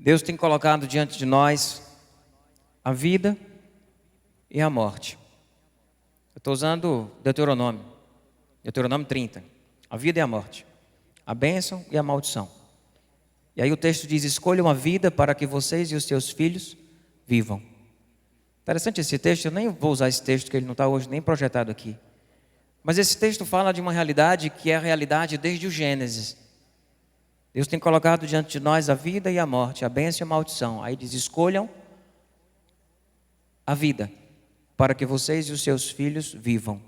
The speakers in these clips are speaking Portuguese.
Deus tem colocado diante de nós a vida e a morte. Eu estou usando Deuteronômio 30. A vida e a morte, a bênção e a maldição. E aí o texto diz: escolham a vida para que vocês e os seus filhos vivam. Interessante esse texto, eu nem vou usar esse texto, porque ele não está hoje nem projetado aqui. Mas esse texto fala de uma realidade que é a realidade desde o Gênesis. Deus tem colocado diante de nós a vida e a morte, a bênção e a maldição. Aí diz: escolham a vida, para que vocês e os seus filhos vivam.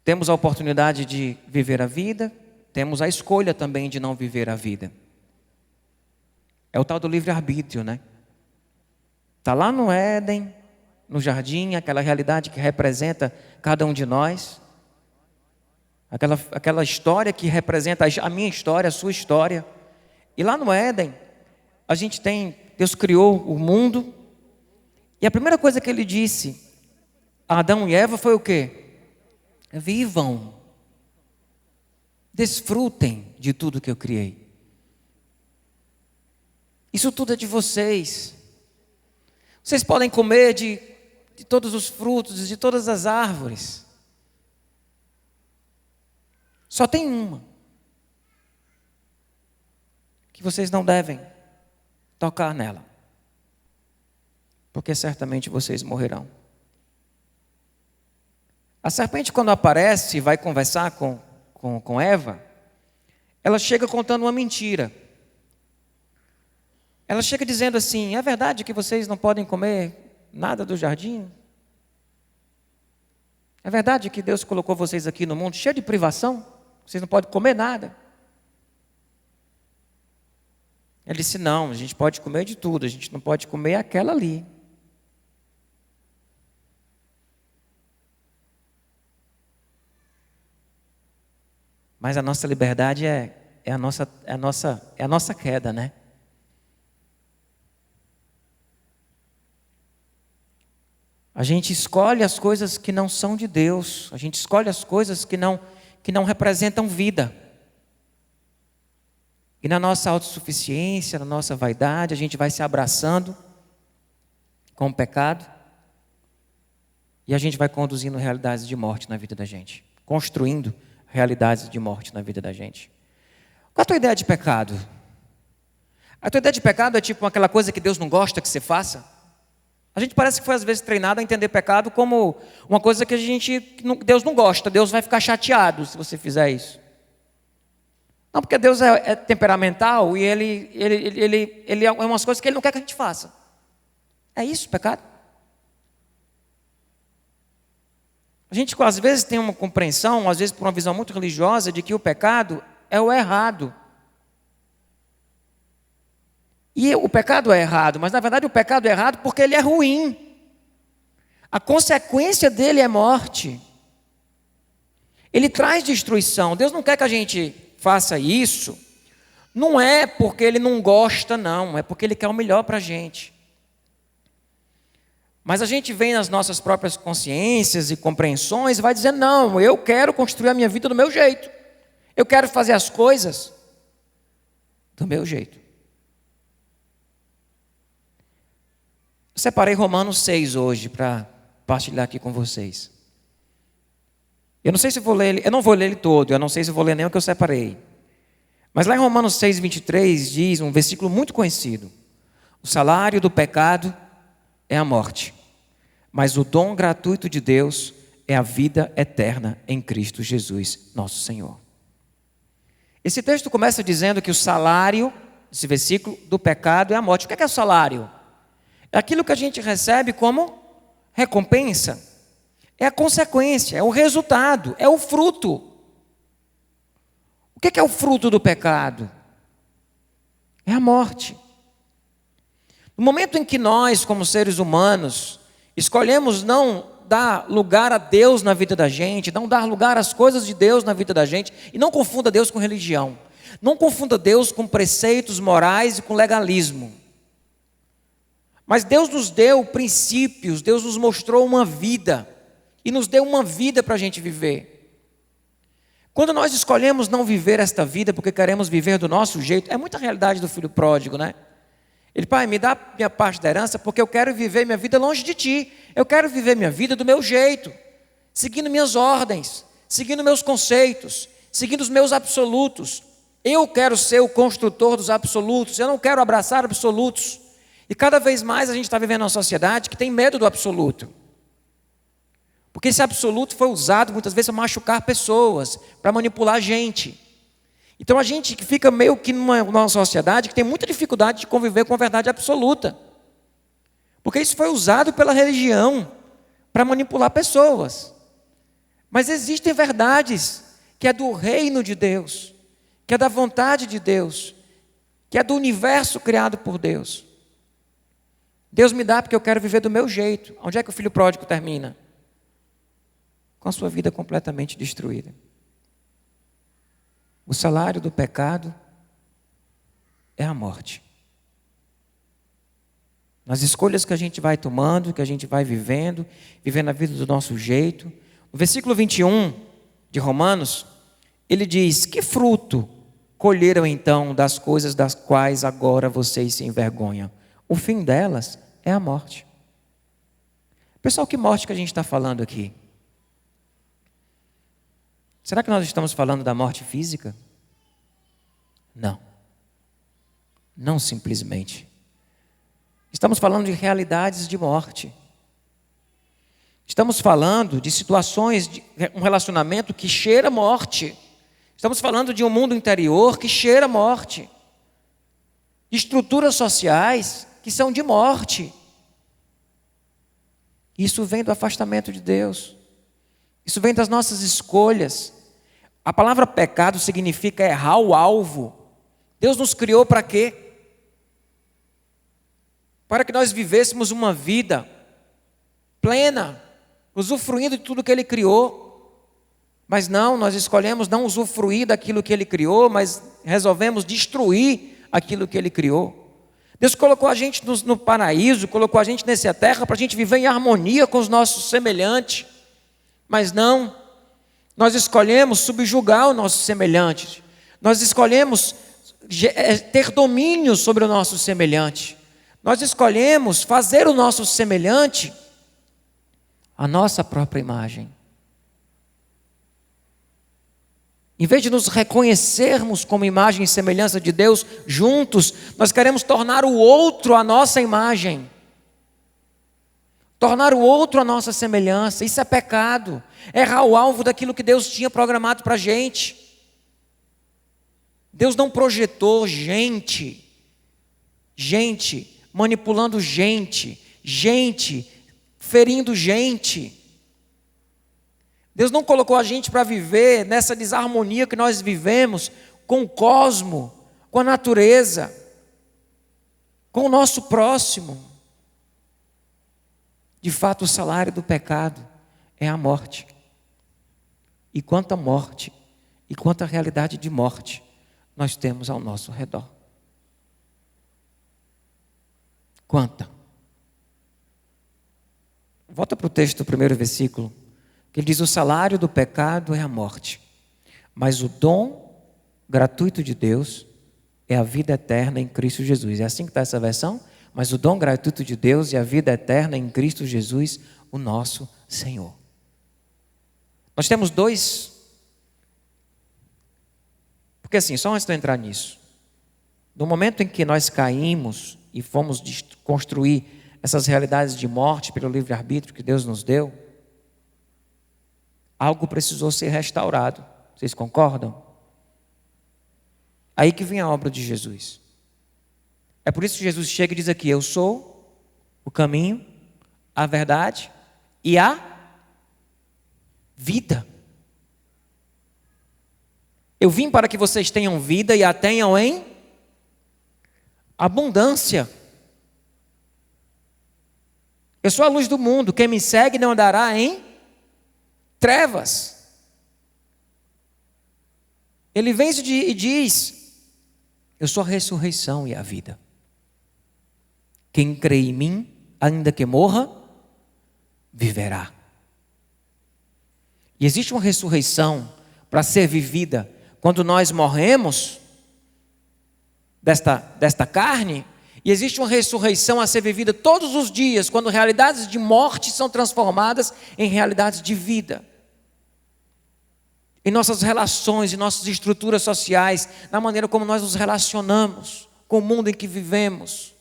Temos a oportunidade de viver a vida, temos a escolha também de não viver a vida. É o tal do livre-arbítrio, né? Está lá no Éden, no jardim, aquela realidade que representa cada um de nós. Aquela história que representa a minha história, a sua história. E lá no Éden, Deus criou o mundo. E a primeira coisa que ele disse a Adão e Eva foi o quê? Vivam, desfrutem de tudo que eu criei. Isso tudo é de vocês. Vocês podem comer de todos os frutos, de todas as árvores. Só tem uma que vocês não devem tocar nela, porque certamente vocês morrerão. A serpente, quando aparece e vai conversar com Eva, ela chega contando uma mentira. Ela chega dizendo assim: é verdade que vocês não podem comer nada do jardim? É verdade que Deus colocou vocês aqui no mundo cheio de privação? Vocês não podem comer nada? Ele disse: não, a gente pode comer de tudo, a gente não pode comer aquela ali. Mas a nossa liberdade é a nossa queda, né? A gente escolhe as coisas que não são de Deus. A gente escolhe as coisas que não representam vida. E na nossa autossuficiência, na nossa vaidade, a gente vai se abraçando com o pecado. E a gente vai conduzindo realidades de morte na vida da gente. Construindo realidades de morte na vida da gente. Qual a tua ideia de pecado? A tua ideia de pecado é tipo aquela coisa que Deus não gosta que você faça? A gente parece que foi às vezes treinado a entender pecado como uma coisa que Deus não gosta, Deus vai ficar chateado se você fizer isso. Não, porque Deus é temperamental e ele é umas coisas que Ele não quer que a gente faça. É isso, pecado? A gente às vezes tem uma compreensão, às vezes por uma visão muito religiosa, de que o pecado é o errado. E o pecado é errado, mas na verdade o pecado é errado porque ele é ruim. A consequência dele é morte. Ele traz destruição. Deus não quer que a gente faça isso. Não é porque Ele não gosta, não. É porque Ele quer o melhor para a gente. Mas a gente vem nas nossas próprias consciências e compreensões e vai dizer: não, eu quero construir a minha vida do meu jeito. Eu quero fazer as coisas do meu jeito. Eu separei Romanos 6 hoje para partilhar aqui com vocês. Eu não sei se vou ler ele, eu não vou ler ele todo, eu não sei se vou ler nem o que eu separei. Mas lá em Romanos 6, 23 diz um versículo muito conhecido: o salário do pecado é a morte, mas o dom gratuito de Deus é a vida eterna em Cristo Jesus, nosso Senhor. Esse texto começa dizendo que o salário, esse versículo, do pecado é a morte. O que é o salário? É aquilo que a gente recebe como recompensa. É a consequência, é o resultado, é o fruto. O que é o fruto do pecado? É a morte. No momento em que nós, como seres humanos, escolhemos não dar lugar a Deus na vida da gente, não dar lugar às coisas de Deus na vida da gente, e não confunda Deus com religião, não confunda Deus com preceitos morais e com legalismo. Mas Deus nos deu princípios, Deus nos mostrou uma vida, e nos deu uma vida para a gente viver. Quando nós escolhemos não viver esta vida porque queremos viver do nosso jeito, é muita realidade do filho pródigo, né? Ele, pai, me dá minha parte da herança porque eu quero viver minha vida longe de ti. Eu quero viver minha vida do meu jeito, seguindo minhas ordens, seguindo meus conceitos, seguindo os meus absolutos. Eu quero ser o construtor dos absolutos, eu não quero abraçar absolutos. E cada vez mais a gente está vivendo uma sociedade que tem medo do absoluto. Porque esse absoluto foi usado muitas vezes para machucar pessoas, para manipular a gente. Então a gente que fica meio que numa sociedade que tem muita dificuldade de conviver com a verdade absoluta. Porque isso foi usado pela religião para manipular pessoas. Mas existem verdades que é do reino de Deus, que é da vontade de Deus, que é do universo criado por Deus. Deus me dá porque eu quero viver do meu jeito. Onde é que o filho pródigo termina? Com a sua vida completamente destruída. O salário do pecado é a morte. Nas escolhas que a gente vai tomando, que a gente vai vivendo a vida do nosso jeito. No versículo 21 de Romanos, ele diz: que fruto colheram então das coisas das quais agora vocês se envergonham? O fim delas é a morte. Pessoal, que morte que a gente está falando aqui? Será que nós estamos falando da morte física? Não. Não simplesmente. Estamos falando de realidades de morte. Estamos falando de situações, de um relacionamento que cheira morte. Estamos falando de um mundo interior que cheira morte. De estruturas sociais que são de morte. Isso vem do afastamento de Deus. Isso vem das nossas escolhas. A palavra pecado significa errar o alvo. Deus nos criou para quê? Para que nós vivêssemos uma vida plena, usufruindo de tudo que Ele criou. Mas não, nós escolhemos não usufruir daquilo que Ele criou, mas resolvemos destruir aquilo que Ele criou. Deus colocou a gente no paraíso, colocou a gente nessa terra para a gente viver em harmonia com os nossos semelhantes. Mas não, nós escolhemos subjugar o nosso semelhante. Nós escolhemos ter domínio sobre o nosso semelhante. Nós escolhemos fazer o nosso semelhante a nossa própria imagem. Em vez de nos reconhecermos como imagem e semelhança de Deus juntos, nós queremos tornar o outro a nossa imagem. Tornar o outro a nossa semelhança. Isso é pecado. Errar o alvo daquilo que Deus tinha programado para a gente. Deus não projetou gente manipulando gente ferindo gente. Deus não colocou a gente para viver nessa desarmonia que nós vivemos com o cosmo, com a natureza, com o nosso próximo. De fato, o salário do pecado é a morte. E quanta morte, e quanta realidade de morte nós temos ao nosso redor. Quanta? Volta para o texto do primeiro versículo, que ele diz: o salário do pecado é a morte, mas o dom gratuito de Deus é a vida eterna em Cristo Jesus. É assim que está essa versão? Mas o dom gratuito de Deus é a vida eterna em Cristo Jesus, o nosso Senhor. Nós temos dois. Porque assim, só antes de eu entrar nisso, no momento em que nós caímos e fomos construir essas realidades de morte pelo livre-arbítrio que Deus nos deu, algo precisou ser restaurado. Vocês concordam? Aí que vem a obra de Jesus. É por isso que Jesus chega e diz aqui: eu sou o caminho, a verdade e a vida. Eu vim para que vocês tenham vida e a tenham em abundância. Eu sou a luz do mundo. Quem me segue não andará em trevas. Ele vem e diz: eu sou a ressurreição e a vida. Quem crê em mim, ainda que morra, viverá. E existe uma ressurreição para ser vivida. Quando nós morremos desta carne, e existe uma ressurreição a ser vivida todos os dias, quando realidades de morte são transformadas em realidades de vida. Em nossas relações, em nossas estruturas sociais, na maneira como nós nos relacionamos com o mundo em que vivemos.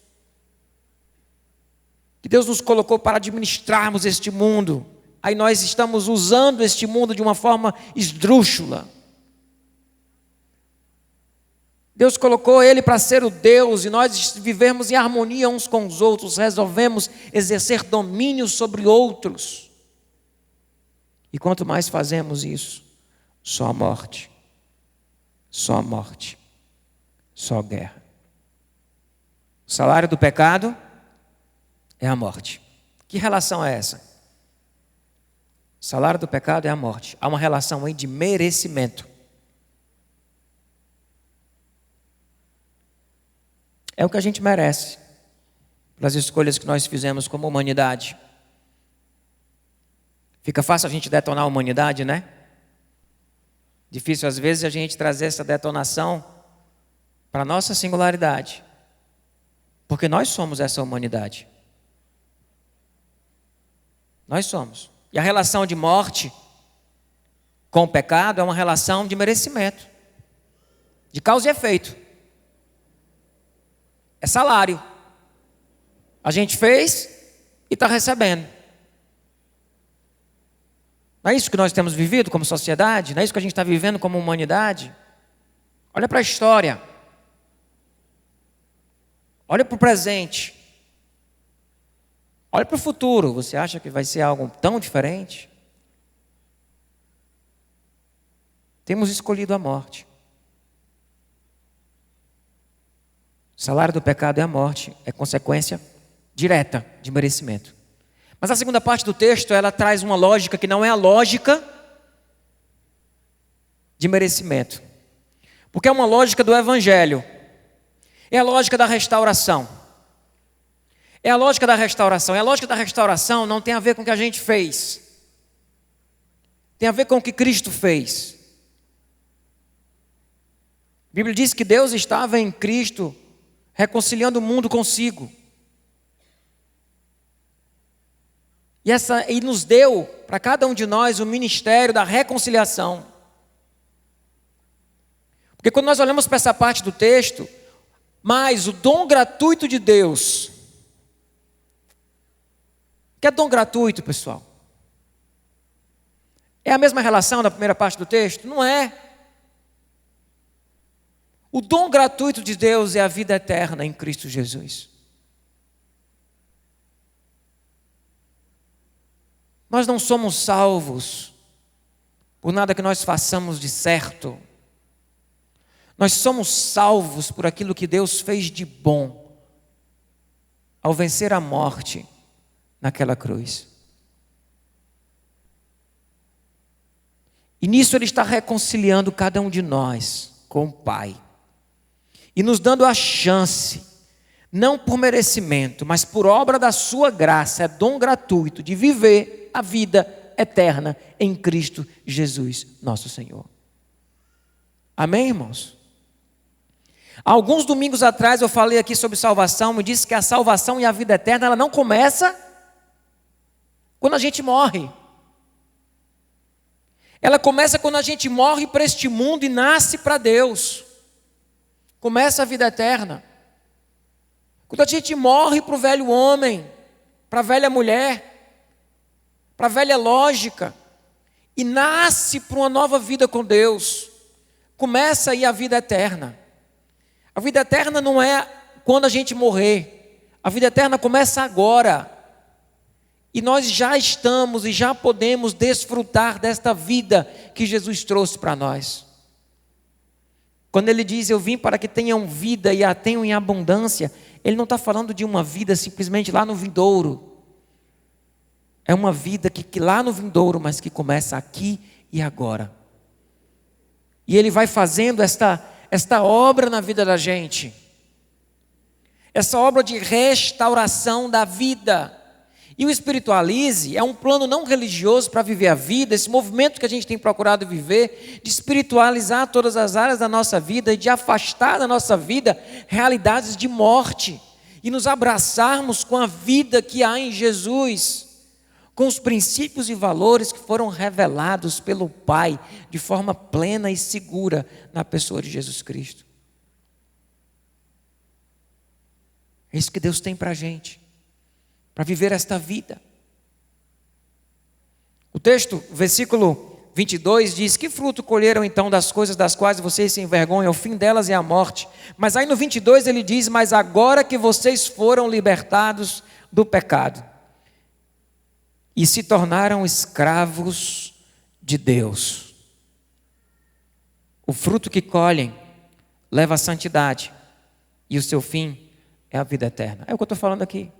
Que Deus nos colocou para administrarmos este mundo. Aí nós estamos usando este mundo de uma forma esdrúxula. Deus colocou Ele para ser o Deus e nós vivemos em harmonia uns com os outros, resolvemos exercer domínio sobre outros. E quanto mais fazemos isso, só a morte, só a morte, só a guerra. O salário do pecado é a morte. Que relação é essa? O salário do pecado é a morte. Há uma relação aí de merecimento. É o que a gente merece, pelas escolhas que nós fizemos como humanidade. Fica fácil a gente detonar a humanidade, né? Difícil às vezes a gente trazer essa detonação para a nossa singularidade. Porque nós somos essa humanidade. Nós somos. E a relação de morte com o pecado é uma relação de merecimento, de causa e efeito. É salário. A gente fez e está recebendo. Não é isso que nós temos vivido como sociedade? Não é isso que a gente está vivendo como humanidade? Olha para a história. Olha para o presente. Olha para o futuro. Você acha que vai ser algo tão diferente? Temos escolhido a morte. O salário do pecado é a morte, é consequência direta de merecimento. Mas a segunda parte do texto, ela traz uma lógica que não é a lógica de merecimento. Porque é uma lógica do Evangelho. É a lógica da restauração. É a lógica da restauração. E a lógica da restauração não tem a ver com o que a gente fez. Tem a ver com o que Cristo fez. A Bíblia diz que Deus estava em Cristo reconciliando o mundo consigo. E nos deu, para cada um de nós, o ministério da reconciliação. Porque quando nós olhamos para essa parte do texto, mas o dom gratuito de Deus. O que é dom gratuito, pessoal? É a mesma relação da primeira parte do texto? Não é. O dom gratuito de Deus é a vida eterna em Cristo Jesus. Nós não somos salvos por nada que nós façamos de certo. Nós somos salvos por aquilo que Deus fez de bom ao vencer a morte naquela cruz. E nisso Ele está reconciliando cada um de nós com o Pai. E nos dando a chance, não por merecimento, mas por obra da sua graça, é dom gratuito de viver a vida eterna em Cristo Jesus, nosso Senhor. Amém, irmãos? Alguns domingos atrás eu falei aqui sobre salvação, e disse que a salvação e a vida eterna, ela não começa quando a gente morre. Ela começa quando a gente morre para este mundo e nasce para Deus. Começa a vida eterna. Quando a gente morre para o velho homem, para a velha mulher, para a velha lógica, e nasce para uma nova vida com Deus, começa aí a vida eterna. A vida eterna não é quando a gente morrer. A vida eterna começa agora. E nós já estamos e já podemos desfrutar desta vida que Jesus trouxe para nós. Quando Ele diz, eu vim para que tenham vida e a tenham em abundância, Ele não está falando de uma vida simplesmente lá no vindouro. É uma vida que lá no vindouro, mas que começa aqui e agora. E Ele vai fazendo esta obra na vida da gente. Essa obra de restauração da vida. E o espiritualize é um plano não religioso para viver a vida, esse movimento que a gente tem procurado viver, de espiritualizar todas as áreas da nossa vida e de afastar da nossa vida realidades de morte e nos abraçarmos com a vida que há em Jesus, com os princípios e valores que foram revelados pelo Pai de forma plena e segura na pessoa de Jesus Cristo. É isso que Deus tem para a gente, para viver esta vida. O texto, versículo 22 diz: que fruto colheram então das coisas das quais vocês se envergonham? O fim delas é a morte. Mas aí no 22 ele diz: mas agora que vocês foram libertados do pecado e se tornaram escravos de Deus, o fruto que colhem leva à santidade e o seu fim é a vida eterna. É o que eu estou falando aqui.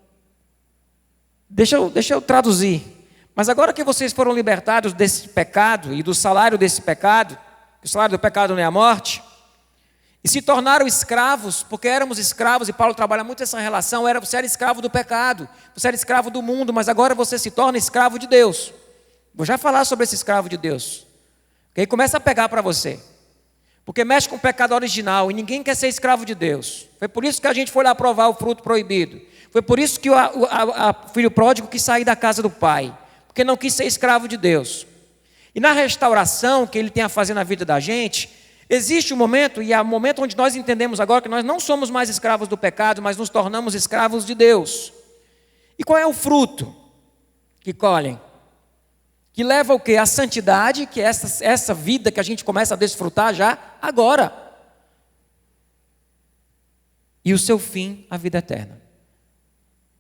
Deixa eu traduzir. Mas agora que vocês foram libertados desse pecado e do salário desse pecado, que o salário do pecado não é a morte, e se tornaram escravos, porque éramos escravos, e Paulo trabalha muito essa relação, você era escravo do pecado, você era escravo do mundo, mas agora você se torna escravo de Deus. Vou já falar sobre esse escravo de Deus, que aí começa a pegar para você, porque mexe com o pecado original, e ninguém quer ser escravo de Deus. Foi por isso que a gente foi lá provar o fruto proibido. Foi por isso que o filho pródigo quis sair da casa do pai, porque não quis ser escravo de Deus. E na restauração que ele tem a fazer na vida da gente, existe um momento, e é o momento onde nós entendemos agora que nós não somos mais escravos do pecado, mas nos tornamos escravos de Deus. E qual é o fruto que colhem? Que leva o quê? A santidade, que é essa vida que a gente começa a desfrutar já agora. E o seu fim, a vida eterna.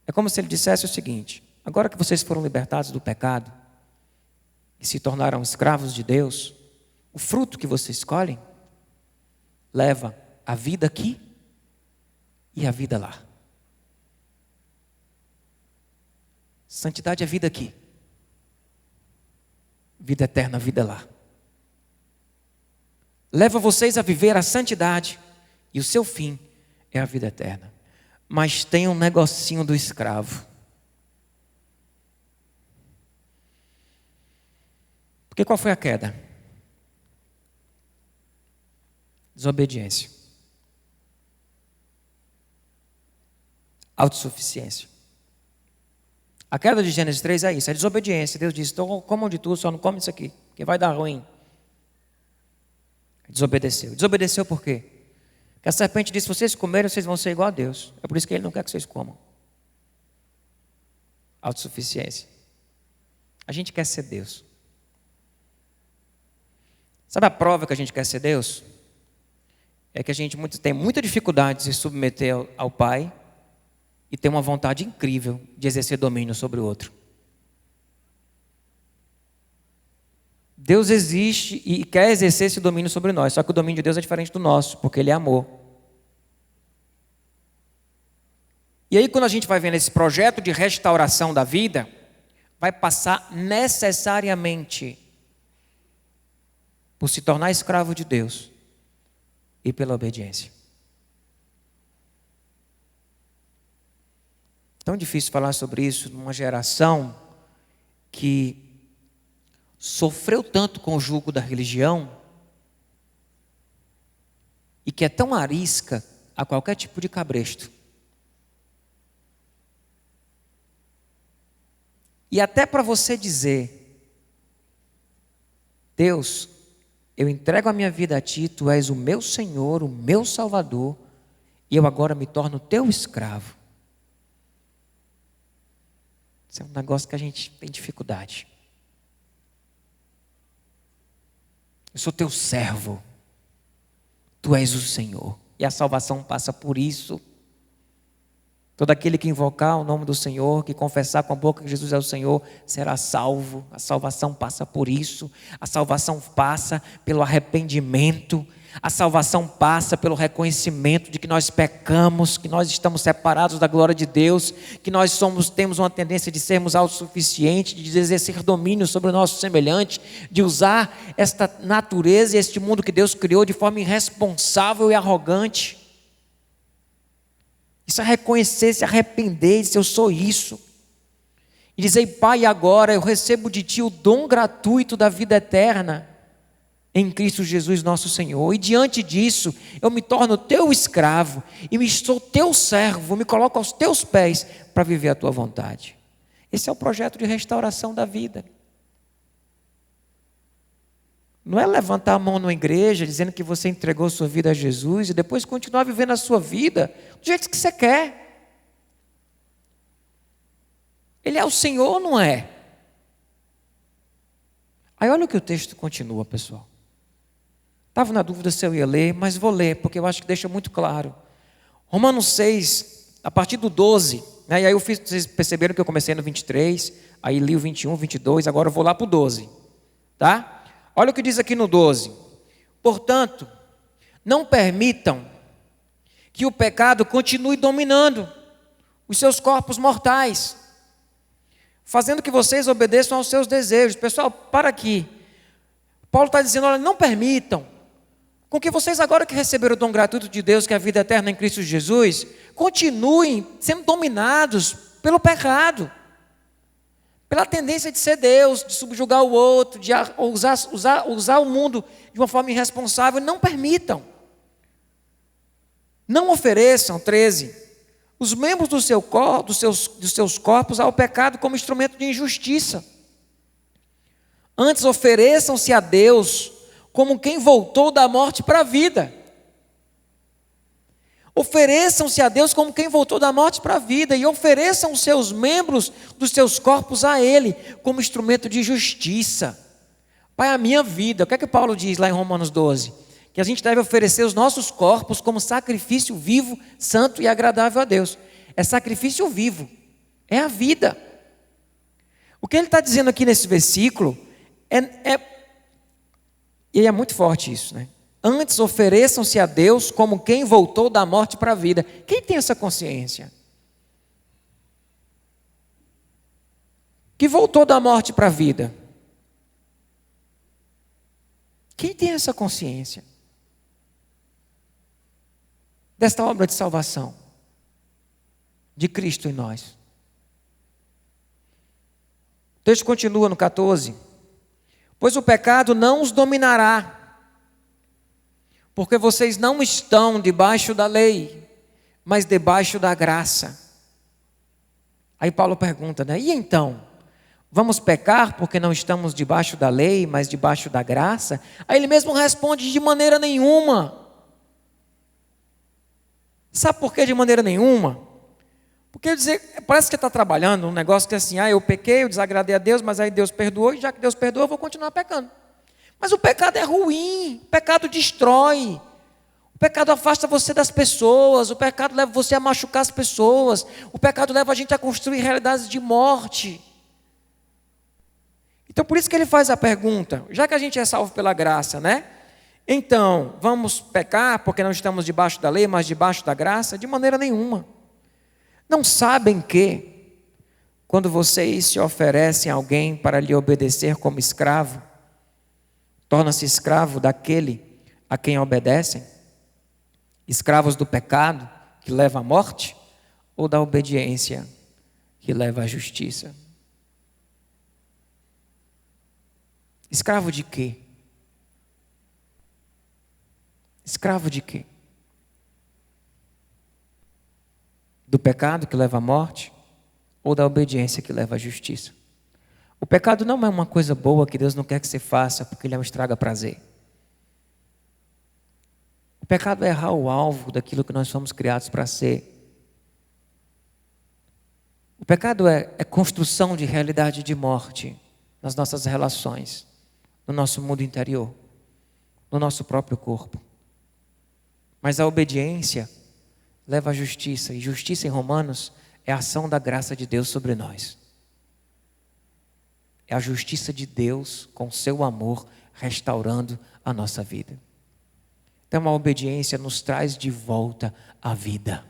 É como se ele dissesse o seguinte: agora que vocês foram libertados do pecado e se tornaram escravos de Deus, o fruto que vocês escolhem leva a vida aqui e a vida lá. Santidade é vida aqui, vida eterna, vida lá. Leva vocês a viver a santidade e o seu fim é a vida eterna. Mas tem um negocinho do escravo. Porque qual foi a queda? Desobediência. Autossuficiência. A queda de Gênesis 3 é isso, é desobediência. Deus disse: então comam de tudo, só não come isso aqui, que vai dar ruim. Desobedeceu. Desobedeceu por quê? Porque a serpente disse: se vocês comerem, vocês vão ser igual a Deus. É por isso que Ele não quer que vocês comam. Autossuficiência. A gente quer ser Deus. Sabe a prova que a gente quer ser Deus? É que a gente tem muita dificuldade de se submeter ao Pai e tem uma vontade incrível de exercer domínio sobre o outro. Deus existe e quer exercer esse domínio sobre nós, só que o domínio de Deus é diferente do nosso, porque Ele é amor. E aí quando a gente vai vendo esse projeto de restauração da vida, vai passar necessariamente por se tornar escravo de Deus e pela obediência. Tão difícil falar sobre isso numa geração que sofreu tanto com o jugo da religião e que é tão arisca a qualquer tipo de cabresto. E até para você dizer: Deus, eu entrego a minha vida a Ti, Tu és o meu Senhor, o meu Salvador, e eu agora me torno Teu escravo. Isso é um negócio que a gente tem dificuldade. Eu sou Teu servo, Tu és o Senhor, e a salvação passa por isso. Todo aquele que invocar o nome do Senhor, que confessar com a boca que Jesus é o Senhor, será salvo. A salvação passa por isso. A salvação passa pelo arrependimento. A salvação passa pelo reconhecimento de que nós pecamos, que nós estamos separados da glória de Deus, que nós temos uma tendência de sermos autossuficientes, de exercer domínio sobre o nosso semelhante, de usar esta natureza e este mundo que Deus criou de forma irresponsável e arrogante. Isso é reconhecer, se arrepender e dizer: eu sou isso. E dizei: Pai, agora eu recebo de Ti o dom gratuito da vida eterna em Cristo Jesus nosso Senhor. E diante disso, eu me torno Teu escravo e me sou Teu servo, me coloco aos Teus pés para viver a Tua vontade. Esse é o projeto de restauração da vida. Não é levantar a mão numa igreja dizendo que você entregou sua vida a Jesus e depois continuar vivendo a sua vida do jeito que você quer. Ele é o Senhor ou não é? Aí olha o que o texto continua, pessoal. Estava na dúvida se eu ia ler, mas vou ler, porque eu acho que deixa muito claro. Romanos 6, a partir do 12, né? E aí vocês perceberam que eu comecei no 23, aí li o 21, 22, agora eu vou lá para o 12, tá? Olha o que diz aqui no 12. Portanto, não permitam que o pecado continue dominando os seus corpos mortais, fazendo que vocês obedeçam aos seus desejos. Pessoal, para aqui. Paulo está dizendo: olha, não permitam com que vocês, agora que receberam o dom gratuito de Deus, que é a vida eterna em Cristo Jesus, continuem sendo dominados pelo pecado, pela tendência de ser Deus, de subjugar o outro, de usar o mundo de uma forma irresponsável. Não permitam. Não ofereçam, 13, os membros dos seus corpos ao pecado como instrumento de injustiça. Antes ofereçam-se a Deus como quem voltou da morte para a vida. Ofereçam-se a Deus como quem voltou da morte para a vida, e ofereçam os seus membros dos seus corpos a Ele como instrumento de justiça. Pai, a minha vida, o que é que Paulo diz lá em Romanos 12? Que a gente deve oferecer os nossos corpos como sacrifício vivo, santo e agradável a Deus. É sacrifício vivo, é a vida. O que ele está dizendo aqui nesse versículo e é muito forte isso, né? Antes ofereçam-se a Deus como quem voltou da morte para a vida. Quem tem essa consciência? Que voltou da morte para a vida? Quem tem essa consciência desta obra de salvação de Cristo em nós? O texto continua no 14. Pois o pecado não os dominará, porque vocês não estão debaixo da lei, mas debaixo da graça. Aí Paulo pergunta, né? E então? Vamos pecar porque não estamos debaixo da lei, mas debaixo da graça? Aí ele mesmo responde: de maneira nenhuma. Sabe por que de maneira nenhuma? Porque parece que está trabalhando um negócio que é assim: eu pequei, eu desagradei a Deus, mas aí Deus perdoou, e já que Deus perdoou, eu vou continuar pecando. Mas o pecado é ruim, o pecado destrói, o pecado afasta você das pessoas, o pecado leva você a machucar as pessoas, o pecado leva a gente a construir realidades de morte. Então por isso que ele faz a pergunta, já que a gente é salvo pela graça, né? Então, vamos pecar porque não estamos debaixo da lei, mas debaixo da graça? De maneira nenhuma. Não sabem que, quando vocês se oferecem a alguém para lhe obedecer como escravo, torna-se escravo daquele a quem obedecem? Escravos do pecado, que leva à morte, ou da obediência, que leva à justiça? Escravo de quê? Escravo de quê? Do pecado que leva à morte ou da obediência que leva à justiça? O pecado não é uma coisa boa que Deus não quer que você faça porque ele é um estraga-prazer. O pecado é errar o alvo daquilo que nós fomos criados para ser. O pecado é construção de realidade de morte nas nossas relações, no nosso mundo interior, no nosso próprio corpo. Mas a obediência leva à justiça, e justiça em Romanos é a ação da graça de Deus sobre nós. É a justiça de Deus com seu amor restaurando a nossa vida. Então a obediência nos traz de volta à vida.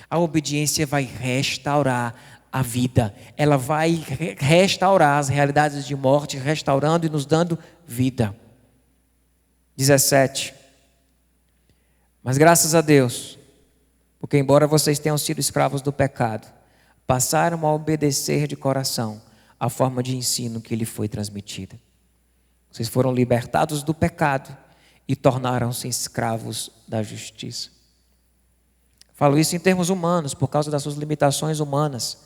A obediência vai restaurar a vida. Ela vai restaurar as realidades de morte, restaurando e nos dando vida. 17. Mas graças a Deus, porque embora vocês tenham sido escravos do pecado, passaram a obedecer de coração a forma de ensino que lhe foi transmitida. Vocês foram libertados do pecado e tornaram-se escravos da justiça. Falo isso em termos humanos, por causa das suas limitações humanas.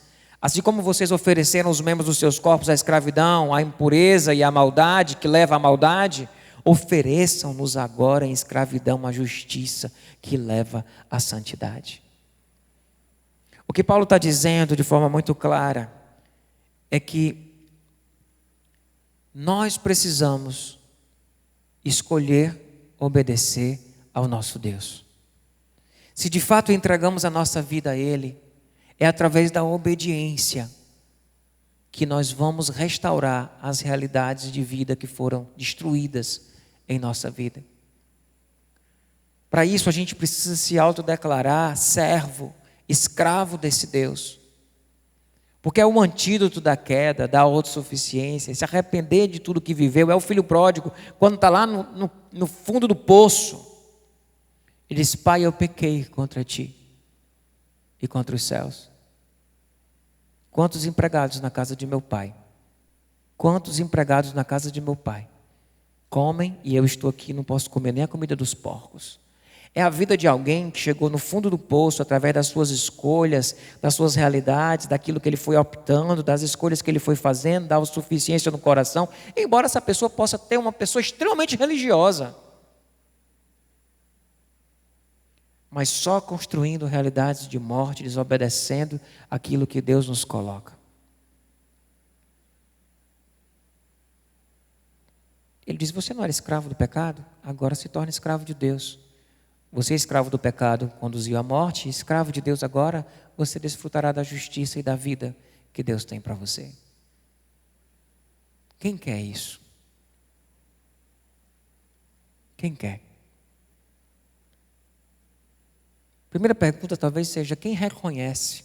Assim como vocês ofereceram os membros dos seus corpos à escravidão, à impureza e à maldade, que leva à maldade, ofereçam-nos agora em escravidão à justiça, que leva à santidade. O que Paulo está dizendo de forma muito clara é que nós precisamos escolher obedecer ao nosso Deus. Se de fato entregamos a nossa vida a Ele, é através da obediência que nós vamos restaurar as realidades de vida que foram destruídas em nossa vida. Para isso a gente precisa se autodeclarar servo, escravo desse Deus. Porque é o antídoto da queda, da autossuficiência, se arrepender de tudo que viveu. É o filho pródigo, quando está lá no fundo do poço, ele diz: Pai, eu pequei contra ti e contra os céus. Quantos empregados na casa de meu pai? Quantos empregados na casa de meu pai comem e eu estou aqui e não posso comer nem a comida dos porcos? É a vida de alguém que chegou no fundo do poço através das suas escolhas, das suas realidades, daquilo que ele foi optando, das escolhas que ele foi fazendo, da autossuficiência no coração. Embora essa pessoa possa ter uma pessoa extremamente religiosa, mas só construindo realidades de morte, desobedecendo aquilo que Deus nos coloca. Ele diz: você não era escravo do pecado? Agora se torna escravo de Deus. Você, escravo do pecado, conduziu à morte, escravo de Deus agora, você desfrutará da justiça e da vida que Deus tem para você. Quem quer isso? Quem quer? Primeira pergunta talvez seja: quem reconhece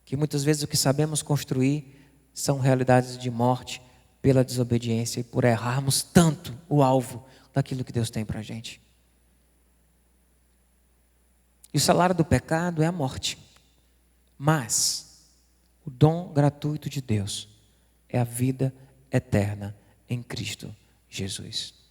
que muitas vezes o que sabemos construir são realidades de morte pela desobediência e por errarmos tanto o alvo daquilo que Deus tem para a gente? E o salário do pecado é a morte, mas o dom gratuito de Deus é a vida eterna em Cristo Jesus.